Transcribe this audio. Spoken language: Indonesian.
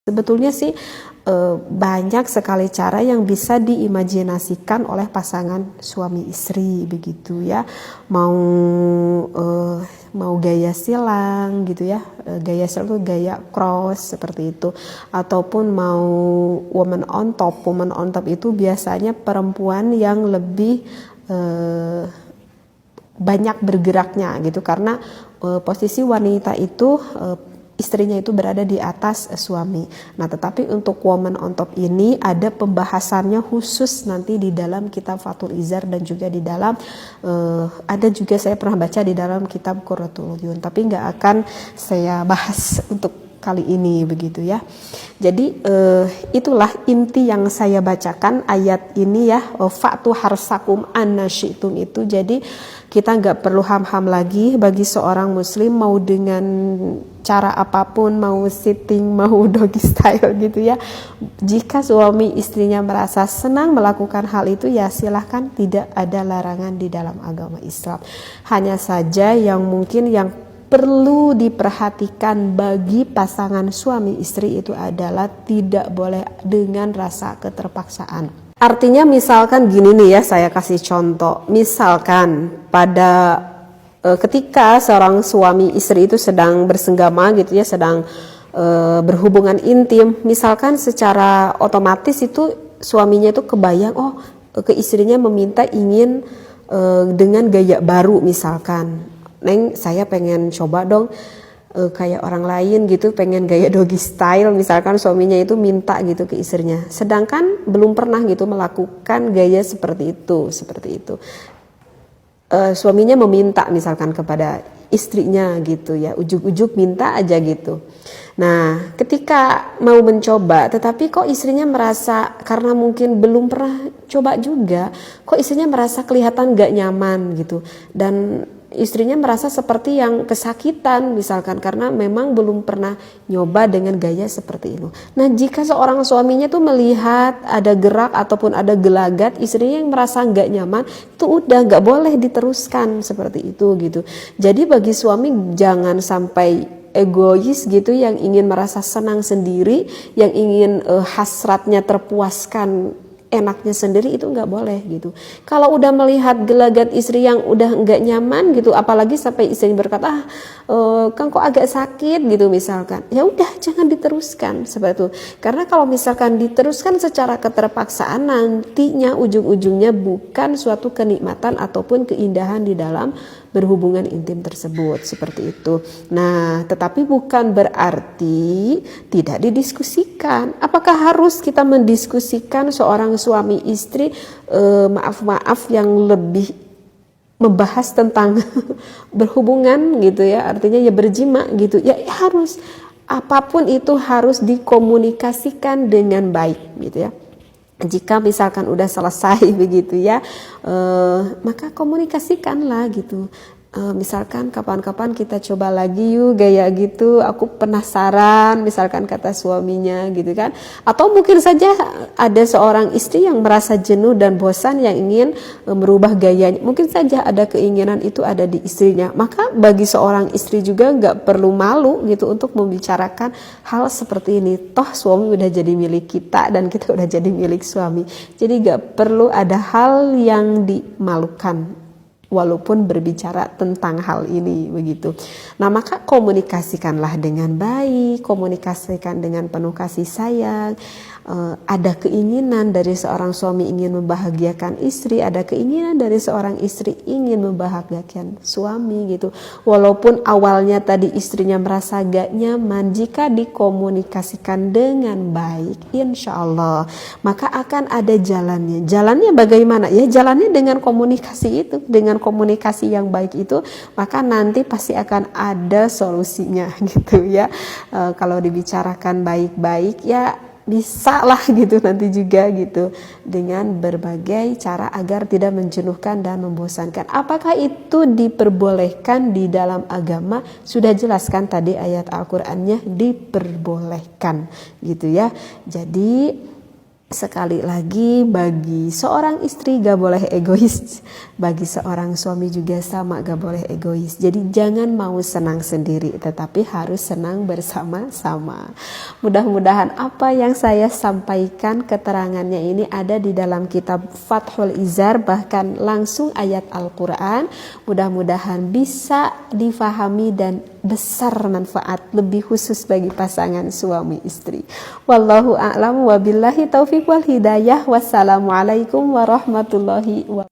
Sebetulnya sih banyak sekali cara yang bisa diimajinasikan oleh pasangan suami istri begitu ya. Mau mau gaya silang gitu ya, gaya silang itu gaya cross seperti itu, ataupun mau woman on top. Woman on top itu biasanya perempuan yang lebih banyak bergeraknya gitu, karena posisi wanita itu istrinya itu berada di atas suami. Nah, tetapi untuk woman on top ini ada pembahasannya khusus nanti di dalam kitab Fathul Izar, dan juga di dalam ada juga saya pernah baca di dalam kitab Qurratul Uyun, tapi nggak akan saya bahas untuk kali ini begitu ya. Jadi itulah inti yang saya bacakan ayat ini ya, fa'tu harsakum anna syi'tum itu. Jadi kita nggak perlu ham-ham lagi bagi seorang muslim, mau dengan cara apapun, mau sitting, mau doggy style gitu ya. Jika suami istrinya merasa senang melakukan hal itu, ya silahkan, tidak ada larangan di dalam agama Islam. Hanya saja yang mungkin yang perlu diperhatikan bagi pasangan suami istri itu adalah tidak boleh dengan rasa keterpaksaan. Artinya misalkan gini nih ya, saya kasih contoh. Misalkan pada ketika seorang suami istri itu sedang bersenggama gitu ya, sedang berhubungan intim, misalkan secara otomatis itu suaminya itu kebayang, oh ke istrinya meminta ingin dengan gaya baru, misalkan, Neng saya pengen coba dong kayak orang lain gitu, pengen gaya doggy style, misalkan suaminya itu minta gitu ke istrinya, sedangkan belum pernah gitu melakukan gaya seperti itu. Suaminya meminta misalkan kepada istrinya gitu ya, ujuk-ujuk minta aja gitu. Nah, ketika mau mencoba, tetapi kok istrinya merasa, karena mungkin belum pernah coba juga, kok istrinya merasa kelihatan gak nyaman gitu, dan istrinya merasa seperti yang kesakitan misalkan, karena memang belum pernah nyoba dengan gaya seperti itu. Nah, jika seorang suaminya tuh melihat ada gerak ataupun ada gelagat istrinya yang merasa nggak nyaman, itu udah nggak boleh diteruskan seperti itu gitu. Jadi bagi suami jangan sampai egois gitu, yang ingin merasa senang sendiri, yang ingin hasratnya terpuaskan enaknya sendiri, itu nggak boleh gitu. Kalau udah melihat gelagat istri yang udah nggak nyaman gitu, apalagi sampai istri berkata, kan kok agak sakit gitu misalkan, ya udah jangan diteruskan seperti itu. Karena kalau misalkan diteruskan secara keterpaksaan, nantinya ujung-ujungnya bukan suatu kenikmatan ataupun keindahan di dalam berhubungan intim tersebut, seperti itu. Nah, tetapi bukan berarti tidak didiskusikan. Apakah harus kita mendiskusikan seorang suami istri maaf yang lebih membahas tentang berhubungan gitu ya, artinya ya berjima gitu ya, harus, apapun itu harus dikomunikasikan dengan baik gitu ya. Jika misalkan udah selesai begitu ya, maka komunikasikanlah gitu. Misalkan kapan-kapan kita coba lagi yuk gaya gitu, aku penasaran misalkan kata suaminya gitu kan. Atau mungkin saja ada seorang istri yang merasa jenuh dan bosan yang ingin merubah gayanya, mungkin saja ada keinginan itu ada di istrinya. Maka bagi seorang istri juga nggak perlu malu gitu untuk membicarakan hal seperti ini. Toh suami udah jadi milik kita dan kita udah jadi milik suami, jadi nggak perlu ada hal yang dimalukan walaupun berbicara tentang hal ini begitu. Nah, maka komunikasikanlah dengan baik, komunikasikan dengan penuh kasih sayang. Ada keinginan dari seorang suami ingin membahagiakan istri, ada keinginan dari seorang istri ingin membahagiakan suami gitu. Walaupun awalnya tadi istrinya merasa gak nyaman, jika dikomunikasikan dengan baik, insya Allah maka akan ada jalannya. Jalannya bagaimana? Ya jalannya dengan komunikasi itu, dengan komunikasi yang baik itu, maka nanti pasti akan ada solusinya gitu ya. Kalau dibicarakan baik-baik ya bisa lah gitu nanti juga gitu, dengan berbagai cara agar tidak menjenuhkan dan membosankan. Apakah itu diperbolehkan di dalam agama? Sudah jelaskan tadi ayat Al-Qur'annya, diperbolehkan gitu ya. Jadi sekali lagi, bagi seorang istri gak boleh egois, bagi seorang suami juga sama, gak boleh egois. Jadi jangan mau senang sendiri, tetapi harus senang bersama-sama. Mudah-mudahan apa yang saya sampaikan keterangannya ini ada di dalam kitab Fathul Izar, bahkan langsung ayat Al-Quran. Mudah-mudahan bisa difahami dan besar manfaat, lebih khusus bagi pasangan suami istri. Wallahu a'lam wa billahi taufiq wal hidayah. Wassalamualaikum warahmatullahi wabarakatuh.